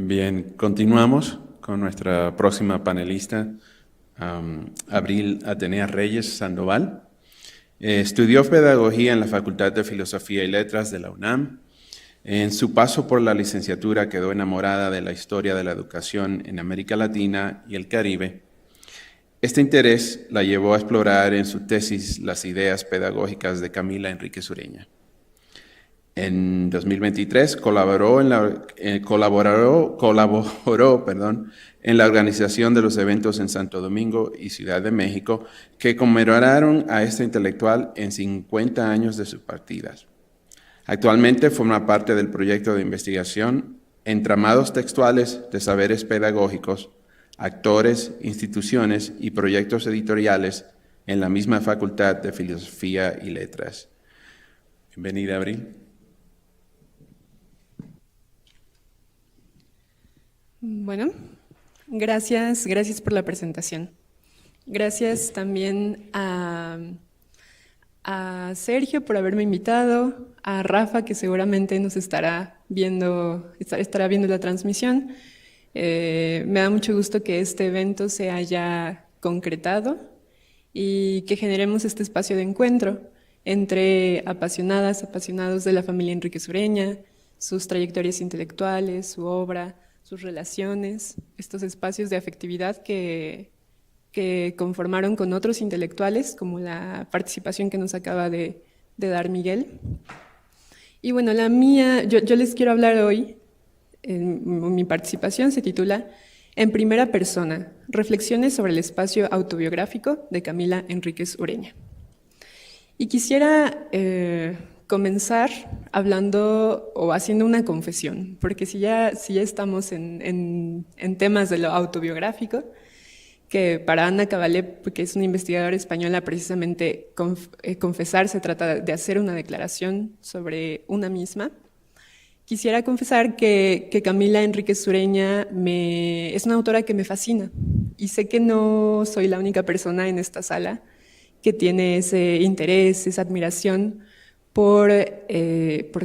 Bien, continuamos con nuestra próxima panelista, Abril Atenea Reyes Sandoval. Estudió Pedagogía en la Facultad de Filosofía y Letras de la UNAM. En su paso por la licenciatura quedó enamorada de la historia de la educación en América Latina y el Caribe. Este interés la llevó a explorar en su tesis las ideas pedagógicas de Camila Enríquez Ureña. En 2023 colaboró en la organización de los eventos en Santo Domingo y Ciudad de México que conmemoraron a esta intelectual en 50 años de sus partidas. Actualmente forma parte del proyecto de investigación Entramados Textuales de Saberes Pedagógicos, Actores, Instituciones y Proyectos Editoriales en la misma Facultad de Filosofía y Letras. Bienvenida, Abril. Bueno, gracias por la presentación. Gracias también a Sergio por haberme invitado, a Rafa, que seguramente nos estará viendo la transmisión. Me da mucho gusto que este evento se haya concretado y que generemos este espacio de encuentro entre apasionados de la familia Enríquez Ureña, sus trayectorias intelectuales, su obra, sus relaciones, estos espacios de afectividad que conformaron con otros intelectuales, como la participación que nos acaba de dar Miguel. Y bueno, la mía, yo les quiero hablar hoy, mi participación se titula En primera persona, reflexiones sobre el espacio autobiográfico de Camila Enríquez Ureña. Y quisiera comenzar hablando o haciendo una confesión, porque si ya estamos en temas de lo autobiográfico, que para Ana Cavalé, que es una investigadora española, precisamente confesar se trata de hacer una declaración sobre una misma. Quisiera confesar que Camila Enríquez Ureña es una autora que me fascina, y sé que no soy la única persona en esta sala que tiene ese interés, esa admiración por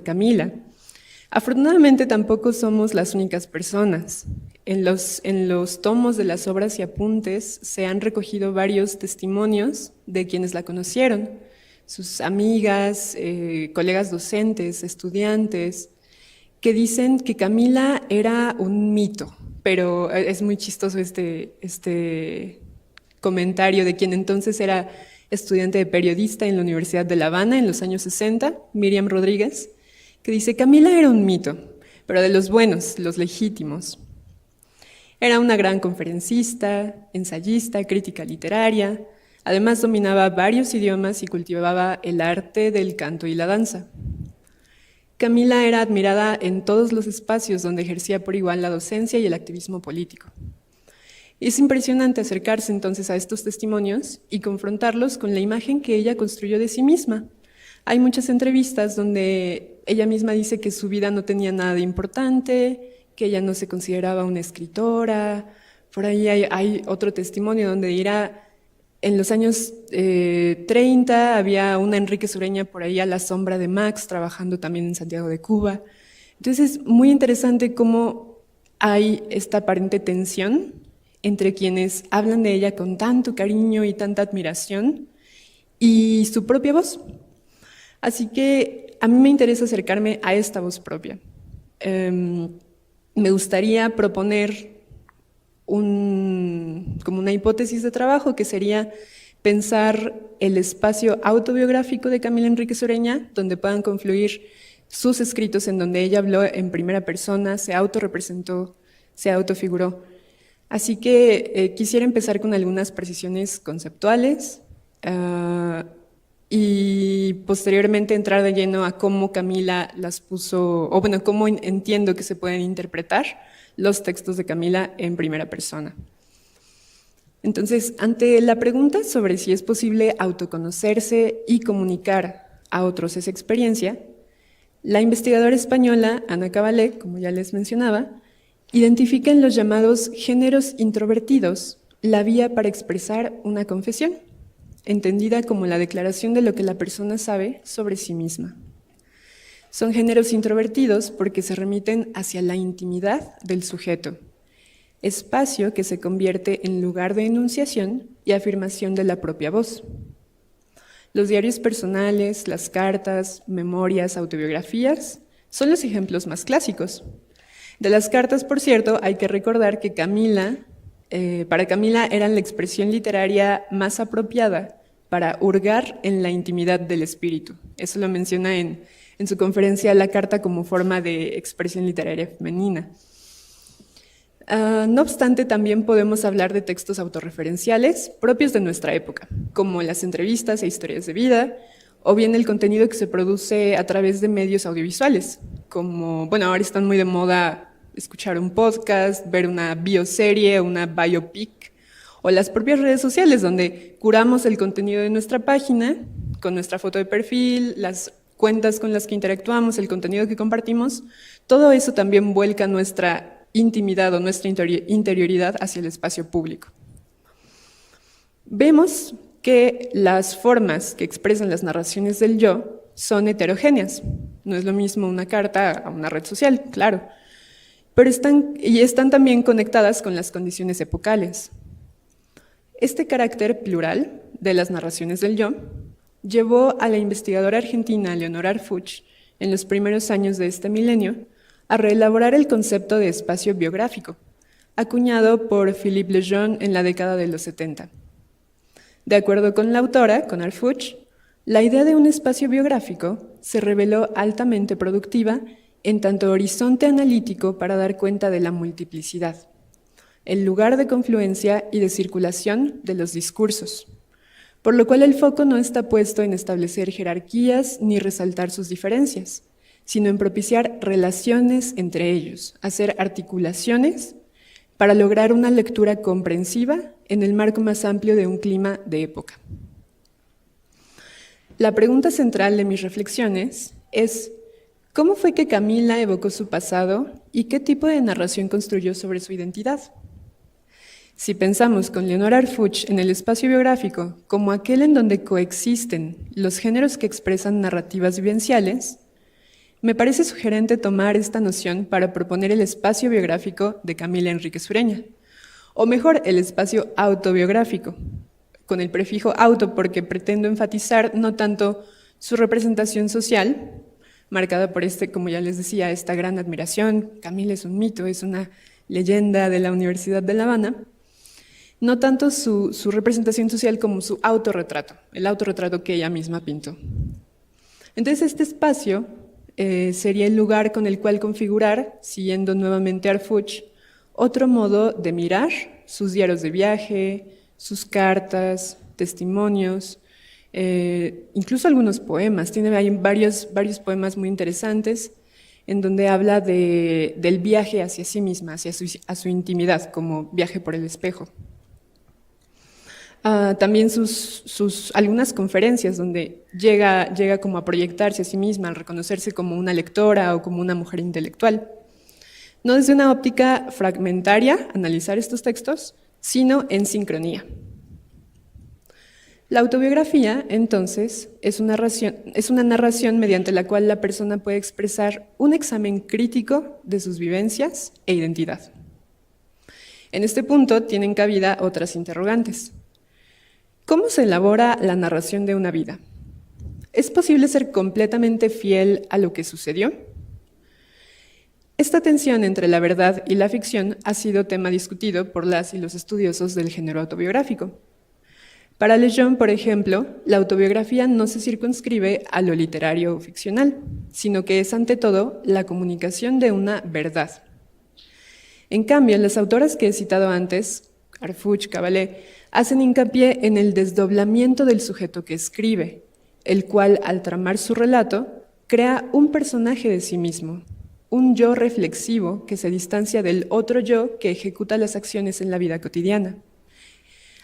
Camila. Afortunadamente tampoco somos las únicas personas. En los tomos de las obras y apuntes se han recogido varios testimonios de quienes la conocieron, sus amigas, colegas docentes, estudiantes, que dicen que Camila era un mito, pero es muy chistoso este comentario de quien entonces era estudiante de periodista en la Universidad de La Habana en los años 60, Miriam Rodríguez, que dice: Camila era un mito, pero de los buenos, los legítimos. Era una gran conferencista, ensayista, crítica literaria, además dominaba varios idiomas y cultivaba el arte del canto y la danza. Camila era admirada en todos los espacios donde ejercía por igual la docencia y el activismo político. Es impresionante acercarse entonces a estos testimonios y confrontarlos con la imagen que ella construyó de sí misma. Hay muchas entrevistas donde ella misma dice que su vida no tenía nada de importante, que ella no se consideraba una escritora. Por ahí hay otro testimonio donde dirá: en los años 30 había una Enríquez Ureña por ahí a la sombra de Max, trabajando también en Santiago de Cuba. Entonces es muy interesante cómo hay esta aparente tensión entre quienes hablan de ella con tanto cariño y tanta admiración y su propia voz. Así que a mí me interesa acercarme a esta voz propia. Me gustaría proponer como una hipótesis de trabajo, que sería pensar el espacio autobiográfico de Camila Enríquez Ureña, donde puedan confluir sus escritos en donde ella habló en primera persona, se autorrepresentó, se autofiguró. Así que quisiera empezar con algunas precisiones conceptuales y posteriormente entrar de lleno a cómo Camila las puso, o bueno, cómo entiendo que se pueden interpretar los textos de Camila en primera persona. Entonces, ante la pregunta sobre si es posible autoconocerse y comunicar a otros esa experiencia, la investigadora española Ana Cavalé, como ya les mencionaba, identifica en los llamados géneros introvertidos la vía para expresar una confesión, entendida como la declaración de lo que la persona sabe sobre sí misma. Son géneros introvertidos porque se remiten hacia la intimidad del sujeto, espacio que se convierte en lugar de enunciación y afirmación de la propia voz. Los diarios personales, las cartas, memorias, autobiografías son los ejemplos más clásicos. De las cartas, por cierto, hay que recordar que para Camila eran la expresión literaria más apropiada para hurgar en la intimidad del espíritu. Eso lo menciona en su conferencia La Carta como forma de expresión literaria femenina. No obstante, también podemos hablar de textos autorreferenciales propios de nuestra época, como las entrevistas e historias de vida, o bien el contenido que se produce a través de medios audiovisuales, como, ahora están muy de moda escuchar un podcast, ver una bioserie, una biopic, o las propias redes sociales, donde curamos el contenido de nuestra página con nuestra foto de perfil, las cuentas con las que interactuamos, el contenido que compartimos. Todo eso también vuelca nuestra intimidad o nuestra interioridad hacia el espacio público. Vemos que las formas que expresan las narraciones del yo son heterogéneas. No es lo mismo una carta a una red social, claro, pero están también conectadas con las condiciones epocales. Este carácter plural de las narraciones del yo llevó a la investigadora argentina Leonora Arfuch, en los primeros años de este milenio, a reelaborar el concepto de espacio biográfico, acuñado por Philippe Lejeune en la década de los 70. De acuerdo con la autora, con Arfuch, la idea de un espacio biográfico se reveló altamente productiva en tanto horizonte analítico para dar cuenta de la multiplicidad, el lugar de confluencia y de circulación de los discursos, por lo cual el foco no está puesto en establecer jerarquías ni resaltar sus diferencias, sino en propiciar relaciones entre ellos, hacer articulaciones para lograr una lectura comprensiva en el marco más amplio de un clima de época. La pregunta central de mis reflexiones es: ¿cómo fue que Camila evocó su pasado y qué tipo de narración construyó sobre su identidad? Si pensamos con Leonora Arfuch en el espacio biográfico como aquel en donde coexisten los géneros que expresan narrativas vivenciales, me parece sugerente tomar esta noción para proponer el espacio biográfico de Camila Enríquez Ureña, o mejor, el espacio autobiográfico, con el prefijo auto porque pretendo enfatizar no tanto su representación social, marcada por como ya les decía, esta gran admiración. Camila es un mito, es una leyenda de la Universidad de La Habana, no tanto su representación social como su autorretrato, el autorretrato que ella misma pintó. Entonces este espacio sería el lugar con el cual configurar, siguiendo nuevamente Arfuch, otro modo de mirar sus diarios de viaje, sus cartas, testimonios, incluso algunos poemas. Hay varios poemas muy interesantes en donde habla del viaje hacia sí misma, hacia su intimidad, como viaje por el espejo. También algunas conferencias donde llega como a proyectarse a sí misma, a reconocerse como una lectora o como una mujer intelectual. No desde una óptica fragmentaria, analizar estos textos, sino en sincronía. La autobiografía, entonces, es una narración mediante la cual la persona puede expresar un examen crítico de sus vivencias e identidad. En este punto tienen cabida otras interrogantes. ¿Cómo se elabora la narración de una vida? ¿Es posible ser completamente fiel a lo que sucedió? Esta tensión entre la verdad y la ficción ha sido tema discutido por las y los estudiosos del género autobiográfico. Para Lejeune, por ejemplo, la autobiografía no se circunscribe a lo literario o ficcional, sino que es ante todo la comunicación de una verdad. En cambio, las autoras que he citado antes, Arfuch, Caballé, hacen hincapié en el desdoblamiento del sujeto que escribe, el cual, al tramar su relato, crea un personaje de sí mismo, un yo reflexivo que se distancia del otro yo que ejecuta las acciones en la vida cotidiana.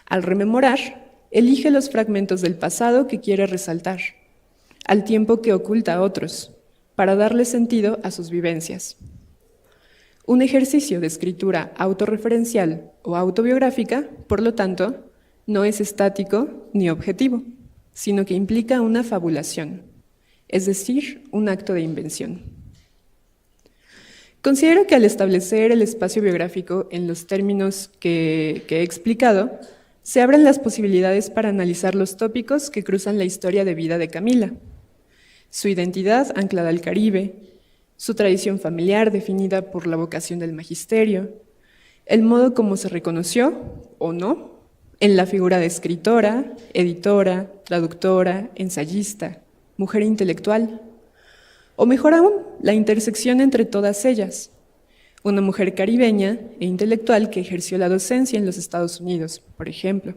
Al rememorar, elige los fragmentos del pasado que quiere resaltar, al tiempo que oculta a otros, para darle sentido a sus vivencias. Un ejercicio de escritura autorreferencial o autobiográfica, por lo tanto, no es estático ni objetivo, sino que implica una fabulación, es decir, un acto de invención. Considero que al establecer el espacio biográfico en los términos que he explicado, se abren las posibilidades para analizar los tópicos que cruzan la historia de vida de Camila. Su identidad anclada al Caribe, su tradición familiar definida por la vocación del magisterio, el modo como se reconoció, o no, en la figura de escritora, editora, traductora, ensayista, mujer intelectual, o mejor aún, la intersección entre todas ellas, una mujer caribeña e intelectual que ejerció la docencia en los Estados Unidos, por ejemplo.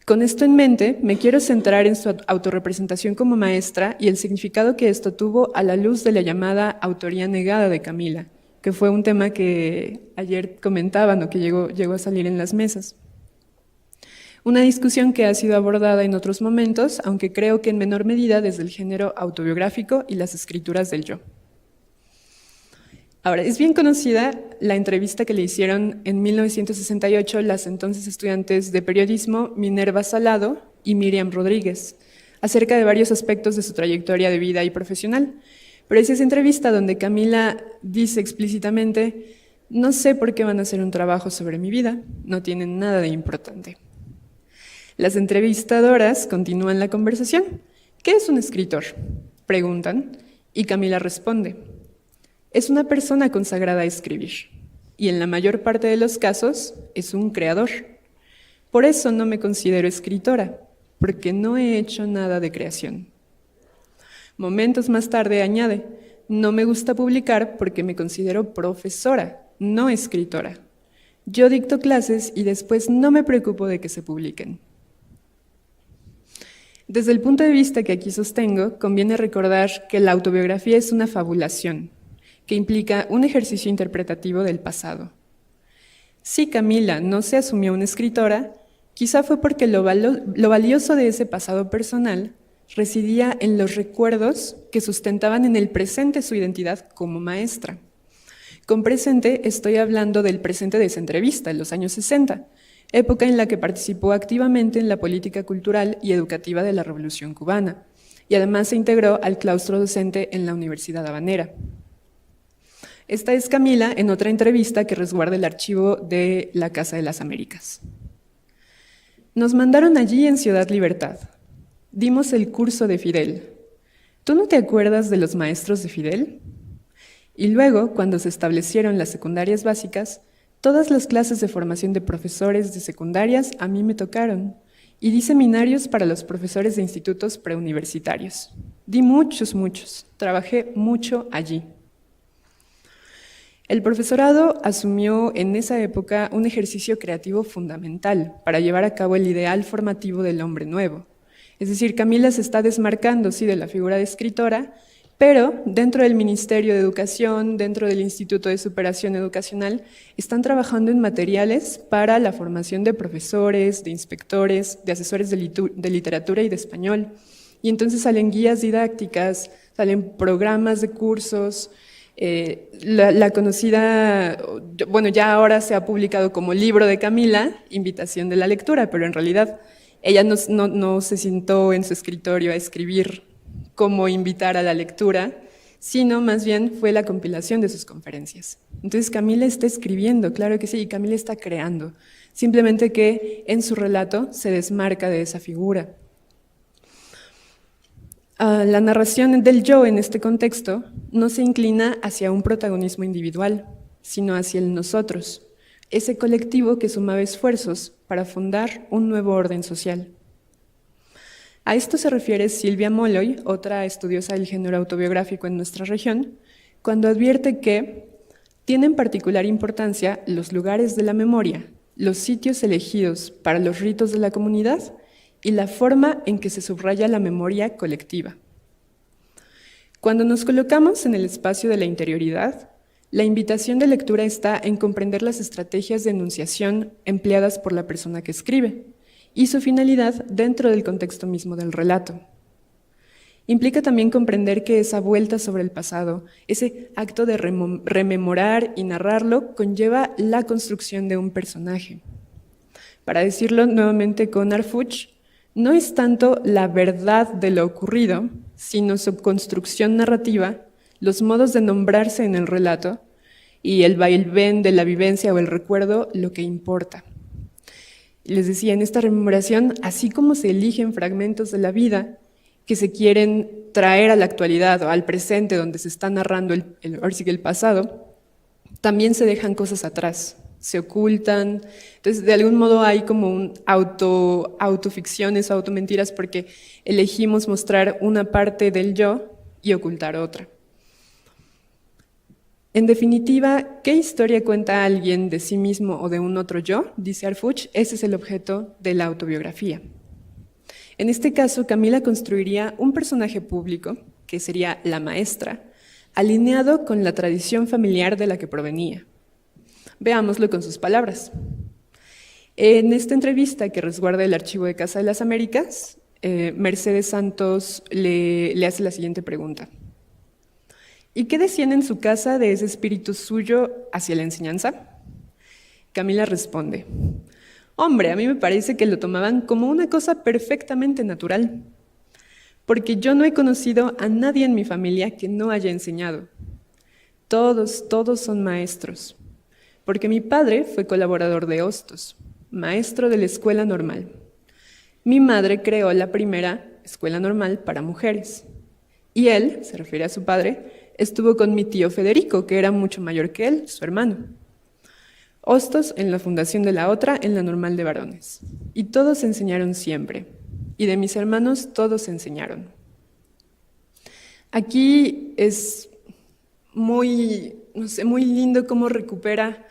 Con esto en mente, me quiero centrar en su autorrepresentación como maestra y el significado que esto tuvo a la luz de la llamada autoría negada de Camila, que fue un tema que ayer comentaban o que llegó a salir en las mesas. Una discusión que ha sido abordada en otros momentos, aunque creo que en menor medida desde el género autobiográfico y las escrituras del yo. Ahora, es bien conocida la entrevista que le hicieron en 1968 las entonces estudiantes de periodismo Minerva Salado y Miriam Rodríguez, acerca de varios aspectos de su trayectoria de vida y profesional. Pero es esa entrevista donde Camila dice explícitamente: no sé por qué van a hacer un trabajo sobre mi vida, no tienen nada de importante. Las entrevistadoras continúan la conversación. ¿Qué es un escritor?, preguntan, y Camila responde: es una persona consagrada a escribir, y en la mayor parte de los casos es un creador. Por eso no me considero escritora, porque no he hecho nada de creación. Momentos más tarde añade: no me gusta publicar porque me considero profesora, no escritora. Yo dicto clases y después no me preocupo de que se publiquen. Desde el punto de vista que aquí sostengo, conviene recordar que la autobiografía es una fabulación, que implica un ejercicio interpretativo del pasado. Si Camila no se asumió una escritora, quizá fue porque lo valioso de ese pasado personal residía en los recuerdos que sustentaban en el presente su identidad como maestra. Con presente estoy hablando del presente de esa entrevista, en los años 60, época en la que participó activamente en la política cultural y educativa de la Revolución Cubana, y además se integró al claustro docente en la Universidad Habanera. Esta es Camila en otra entrevista que resguarda el archivo de la Casa de las Américas. Nos mandaron allí en Ciudad Libertad. Dimos el curso de Fidel. ¿Tú no te acuerdas de los maestros de Fidel? Y luego, cuando se establecieron las secundarias básicas, todas las clases de formación de profesores de secundarias a mí me tocaron, y di seminarios para los profesores de institutos preuniversitarios. Di muchos, trabajé mucho allí. El profesorado asumió en esa época un ejercicio creativo fundamental para llevar a cabo el ideal formativo del hombre nuevo. Es decir, Camila se está desmarcando, sí, de la figura de escritora, pero dentro del Ministerio de Educación, dentro del Instituto de Superación Educacional, están trabajando en materiales para la formación de profesores, de inspectores, de asesores de literatura y de español. Y entonces salen guías didácticas, salen programas de cursos. La conocida, bueno, ya ahora se ha publicado como libro de Camila, Invitación de la Lectura, pero en realidad ella no se sentó en su escritorio a escribir cómo invitar a la lectura, sino más bien fue la compilación de sus conferencias. Entonces Camila está escribiendo, claro que sí, y Camila está creando, simplemente que en su relato se desmarca de esa figura. La narración del yo en este contexto no se inclina hacia un protagonismo individual, sino hacia el nosotros, ese colectivo que sumaba esfuerzos para fundar un nuevo orden social. A esto se refiere Silvia Molloy, otra estudiosa del género autobiográfico en nuestra región, cuando advierte que tienen particular importancia los lugares de la memoria, los sitios elegidos para los ritos de la comunidad y la forma en que se subraya la memoria colectiva. Cuando nos colocamos en el espacio de la interioridad, la invitación de lectura está en comprender las estrategias de enunciación empleadas por la persona que escribe y su finalidad dentro del contexto mismo del relato. Implica también comprender que esa vuelta sobre el pasado, ese acto de rememorar y narrarlo, conlleva la construcción de un personaje. Para decirlo nuevamente con Arfuch, no es tanto la verdad de lo ocurrido, sino su construcción narrativa, los modos de nombrarse en el relato y el vaivén de la vivencia o el recuerdo lo que importa. Les decía, en esta rememoración, así como se eligen fragmentos de la vida que se quieren traer a la actualidad o al presente donde se está narrando ahora sí que el pasado, también se dejan cosas atrás, se ocultan. Entonces, de algún modo hay como un autoficciones, automentiras, porque elegimos mostrar una parte del yo y ocultar otra. En definitiva, ¿qué historia cuenta alguien de sí mismo o de un otro yo? Dice Harfuch, ese es el objeto de la autobiografía. En este caso, Camila construiría un personaje público, que sería la maestra, alineado con la tradición familiar de la que provenía. Veámoslo con sus palabras. En esta entrevista que resguarda el archivo de Casa de las Américas, Mercedes Santos le hace la siguiente pregunta. ¿Y qué decían en su casa de ese espíritu suyo hacia la enseñanza? Camila responde, hombre, a mí me parece que lo tomaban como una cosa perfectamente natural, porque yo no he conocido a nadie en mi familia que no haya enseñado. Todos son maestros, porque mi padre fue colaborador de Hostos, maestro de la escuela normal. Mi madre creó la primera escuela normal para mujeres, y él, se refiere a su padre, estuvo con mi tío Federico, que era mucho mayor que él, su hermano. Hostos en la fundación de la otra, en la normal de varones. Y todos enseñaron siempre. Y de mis hermanos, todos enseñaron. Aquí es muy lindo cómo recupera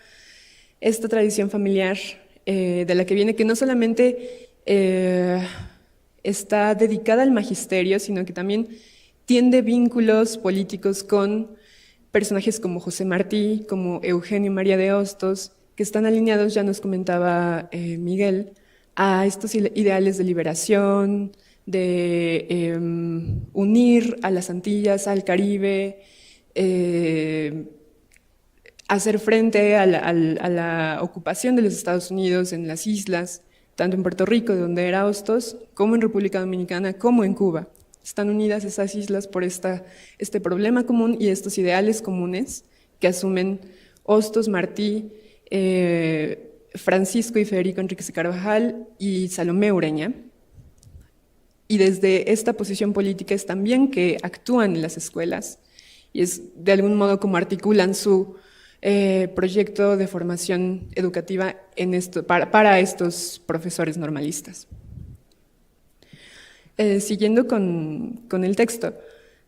esta tradición familiar de la que viene, que no solamente está dedicada al magisterio, sino que también tiende vínculos políticos con personajes como José Martí, como Eugenio María de Hostos, que están alineados, ya nos comentaba Miguel, a estos ideales de liberación, de unir a las Antillas, al Caribe, hacer frente a la ocupación de los Estados Unidos en las islas, tanto en Puerto Rico, de donde era Hostos, como en República Dominicana, como en Cuba. Están unidas esas islas por este problema común y estos ideales comunes que asumen Hostos, Martí, Francisco y Federico Enríquez de Carvajal y Salomé Ureña. Y desde esta posición política es también que actúan en las escuelas y es de algún modo como articulan su proyecto de formación educativa para estos profesores normalistas. Siguiendo con el texto,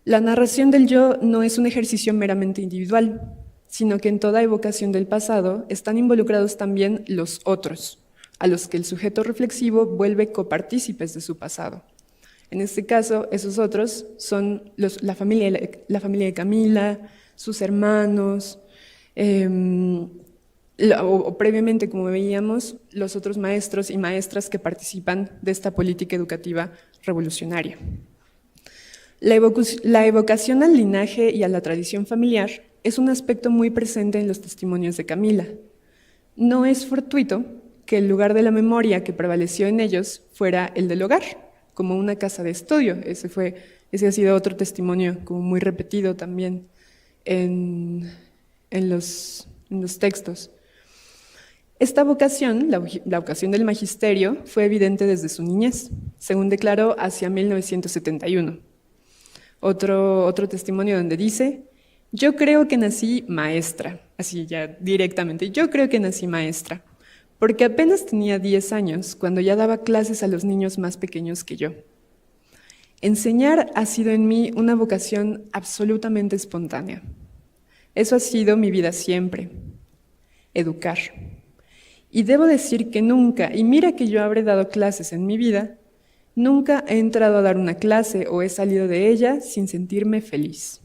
la narración del yo no es un ejercicio meramente individual, sino que en toda evocación del pasado están involucrados también los otros, a los que el sujeto reflexivo vuelve copartícipes de su pasado. En este caso, esos otros son la familia de Camila, sus hermanos, o previamente, como veíamos, los otros maestros y maestras que participan de esta política educativa revolucionaria. La evocación al linaje y a la tradición familiar es un aspecto muy presente en los testimonios de Camila. No es fortuito que el lugar de la memoria que prevaleció en ellos fuera el del hogar, como una casa de estudio. Ese ha sido otro testimonio como muy repetido también en los textos. Esta vocación, la vocación del magisterio, fue evidente desde su niñez, según declaró hacia 1971. Otro testimonio donde dice, yo creo que nací maestra, así ya directamente, yo creo que nací maestra, porque apenas tenía 10 años cuando ya daba clases a los niños más pequeños que yo. Enseñar ha sido en mí una vocación absolutamente espontánea. Eso ha sido mi vida siempre, educar. Y debo decir que nunca, y mira que yo habré dado clases en mi vida, nunca he entrado a dar una clase o he salido de ella sin sentirme feliz.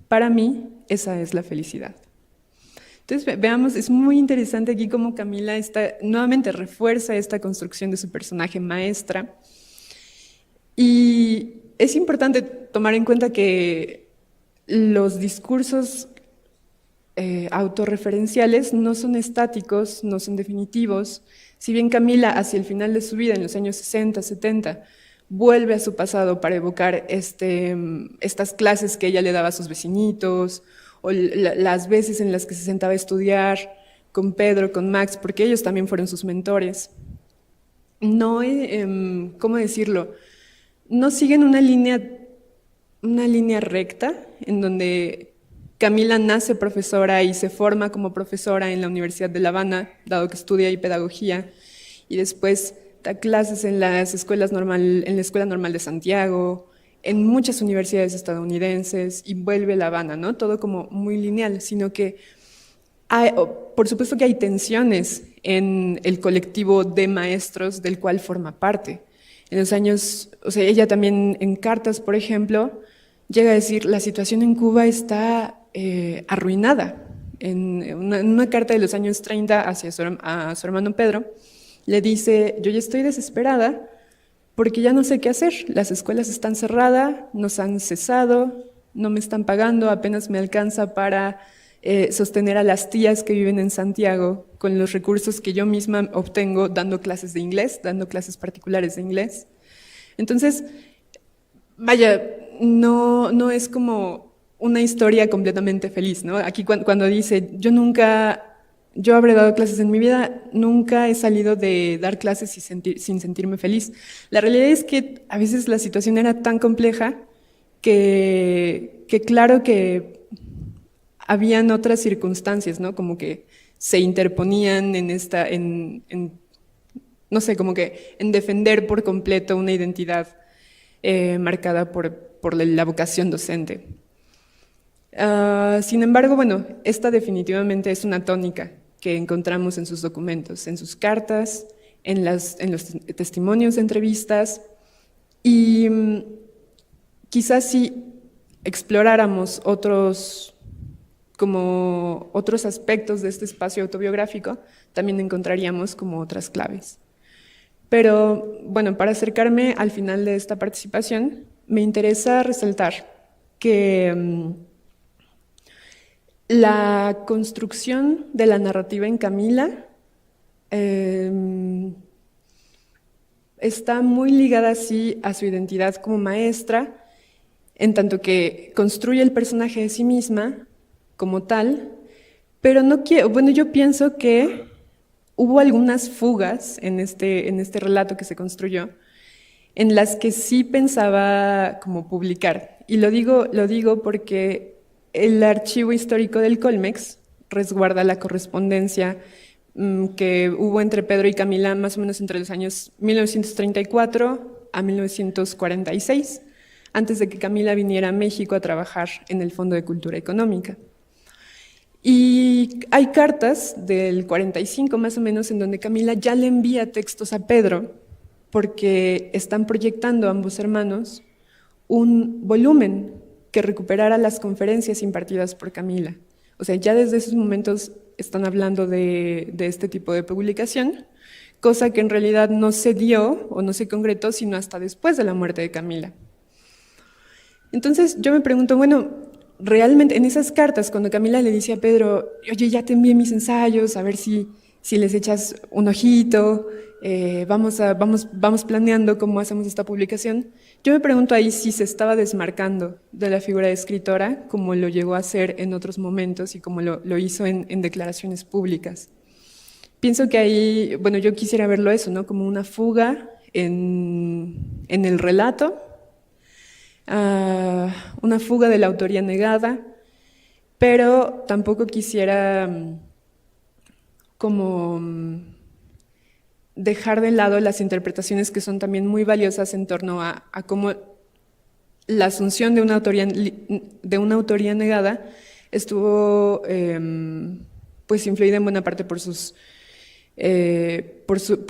Para mí, esa es la felicidad. Entonces, veamos, es muy interesante aquí cómo Camila nuevamente refuerza esta construcción de su personaje maestra. Y es importante tomar en cuenta que los discursos autorreferenciales no son estáticos, no son definitivos. Si bien Camila, hacia el final de su vida, en los años 60, 70, vuelve a su pasado para evocar estas clases que ella le daba a sus vecinitos, o las veces en las que se sentaba a estudiar con Pedro, con Max, porque ellos también fueron sus mentores. No, ¿cómo decirlo? No siguen una línea recta en donde Camila nace profesora y se forma como profesora en la Universidad de La Habana, dado que estudia ahí pedagogía, y después da clases en las escuelas en la Escuela Normal de Santiago, en muchas universidades estadounidenses, y vuelve a La Habana, ¿no? Todo como muy lineal, sino que por supuesto que hay tensiones en el colectivo de maestros del cual forma parte. En los años, o sea, ella también en cartas, por ejemplo, llega a decir, la situación en Cuba está arruinada. En una carta de los años 30 hacia a su hermano Pedro, le dice, yo ya estoy desesperada porque ya no sé qué hacer. Las escuelas están cerradas, nos han cesado, no me están pagando, apenas me alcanza para sostener a las tías que viven en Santiago con los recursos que yo misma obtengo dando clases de inglés, dando clases particulares de inglés. Entonces, vaya, no es como una historia completamente feliz, ¿no? Aquí cuando dice, yo habré dado clases en mi vida, nunca he salido de dar clases sin sentirme feliz. La realidad es que a veces la situación era tan compleja que claro que habían otras circunstancias, ¿no? Como que se interponían no sé, como que en defender por completo una identidad marcada por la vocación docente. Sin embargo, bueno, esta definitivamente es una tónica que encontramos en sus documentos, en sus cartas, en los testimonios de entrevistas, y quizás si exploráramos otros aspectos de este espacio autobiográfico, también encontraríamos como otras claves. Pero bueno, para acercarme al final de esta participación, me interesa resaltar que la construcción de la narrativa en Camila está muy ligada así a su identidad como maestra, en tanto que construye el personaje de sí misma como tal, pero yo pienso que hubo algunas fugas en este relato que se construyó, en las que sí pensaba como publicar. Y lo digo porque el archivo histórico del Colmex resguarda la correspondencia que hubo entre Pedro y Camila más o menos entre los años 1934 a 1946, antes de que Camila viniera a México a trabajar en el Fondo de Cultura Económica. Y hay cartas del 45 más o menos en donde Camila ya le envía textos a Pedro porque están proyectando ambos hermanos un volumen que recuperara las conferencias impartidas por Camila. O sea, ya desde esos momentos están hablando de este tipo de publicación, cosa que en realidad no se dio o no se concretó sino hasta después de la muerte de Camila. Entonces yo me pregunto, bueno, realmente en esas cartas, cuando Camila le dice a Pedro, oye, ya te envié mis ensayos, a ver si les echas un ojito, vamos planeando cómo hacemos esta publicación, yo me pregunto ahí si se estaba desmarcando de la figura de escritora, como lo llegó a hacer en otros momentos y como lo hizo en declaraciones públicas. Pienso que ahí, bueno, yo quisiera verlo eso, ¿no? Como una fuga en el relato, una fuga de la autoría negada, pero tampoco quisiera como dejar de lado las interpretaciones que son también muy valiosas en torno a cómo la asunción de una autoría negada estuvo pues influida en buena parte por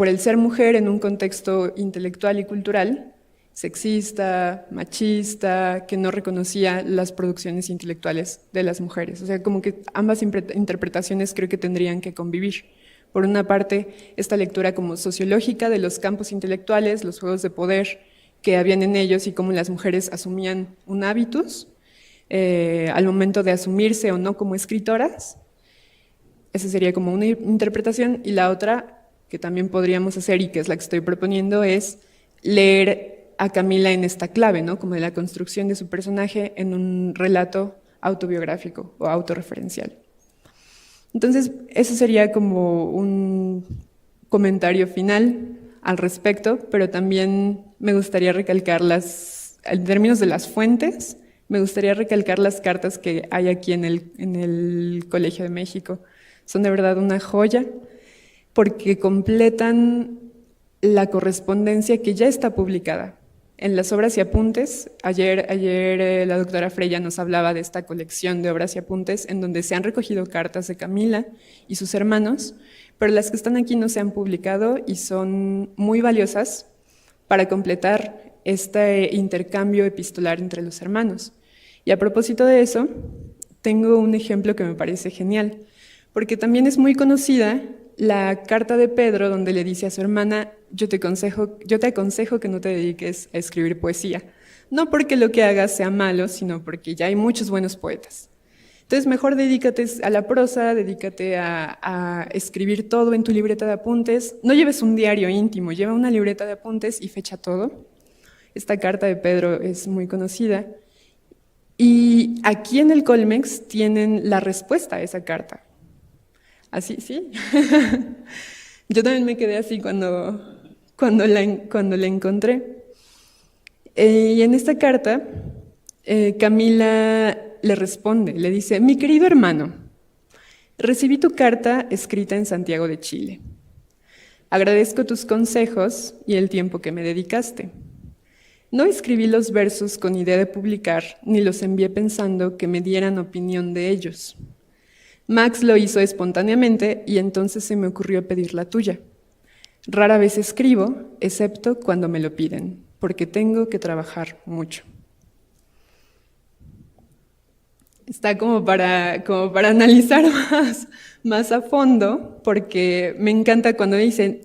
el ser mujer en un contexto intelectual y cultural sexista, machista, que no reconocía las producciones intelectuales de las mujeres. O sea, como que ambas interpretaciones creo que tendrían que convivir. Por una parte, esta lectura como sociológica de los campos intelectuales, los juegos de poder que habían en ellos y cómo las mujeres asumían un hábitus al momento de asumirse o no como escritoras. Esa sería como una interpretación. Y la otra, que también podríamos hacer y que es la que estoy proponiendo, es leer a Camila en esta clave, ¿no? Como de la construcción de su personaje en un relato autobiográfico o autorreferencial. Entonces, eso sería como un comentario final al respecto, pero también me gustaría recalcar en términos de las fuentes, me gustaría recalcar las cartas que hay aquí en el Colegio de México. Son de verdad una joya, porque completan la correspondencia que ya está publicada. En las obras y apuntes, ayer la doctora Freya nos hablaba de esta colección de obras y apuntes en donde se han recogido cartas de Camila y sus hermanos, pero las que están aquí no se han publicado y son muy valiosas para completar este intercambio epistolar entre los hermanos. Y a propósito de eso, tengo un ejemplo que me parece genial, porque también es muy conocida la carta de Pedro donde le dice a su hermana: yo te aconsejo que no te dediques a escribir poesía, no porque lo que hagas sea malo, sino porque ya hay muchos buenos poetas. Entonces mejor dedícate a la prosa, dedícate a escribir todo en tu libreta de apuntes. No lleves un diario íntimo, lleva una libreta de apuntes y fecha todo. Esta carta de Pedro es muy conocida. Y aquí en el Colmex tienen la respuesta a esa carta. Así, sí. Yo también me quedé así cuando la encontré. Y en esta carta, Camila le responde, le dice: mi querido hermano, recibí tu carta escrita en Santiago de Chile. Agradezco tus consejos y el tiempo que me dedicaste. No escribí los versos con idea de publicar, ni los envié pensando que me dieran opinión de ellos. Max lo hizo espontáneamente y entonces se me ocurrió pedir la tuya. Rara vez escribo, excepto cuando me lo piden, porque tengo que trabajar mucho. Está como para analizar más a fondo, porque me encanta cuando dicen,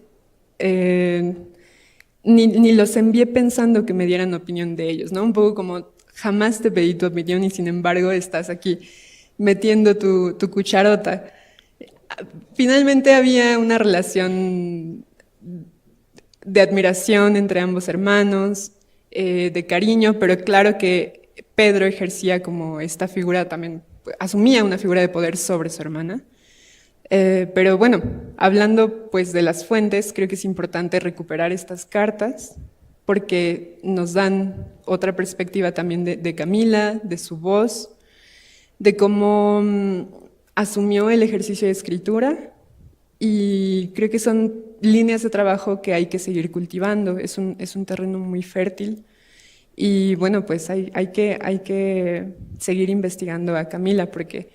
ni los envié pensando que me dieran opinión de ellos, ¿no? Un poco como, jamás te pedí tu opinión y sin embargo estás aquí metiendo tu cucharota. Finalmente había una relación de admiración entre ambos hermanos, de cariño, pero claro que Pedro ejercía como esta figura también, asumía una figura de poder sobre su hermana. Pero bueno, hablando pues de las fuentes, creo que es importante recuperar estas cartas porque nos dan otra perspectiva también de Camila, de su voz, de cómo asumió el ejercicio de escritura, y creo que son líneas de trabajo que hay que seguir cultivando. Es un terreno muy fértil y bueno, pues hay que seguir investigando a Camila porque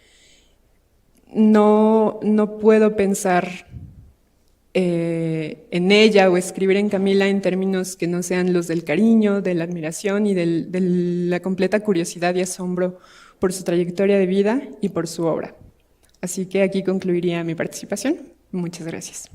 no puedo pensar en ella o escribir en Camila en términos que no sean los del cariño, de la admiración y de la completa curiosidad y asombro por su trayectoria de vida y por su obra. Así que aquí concluiría mi participación. Muchas gracias.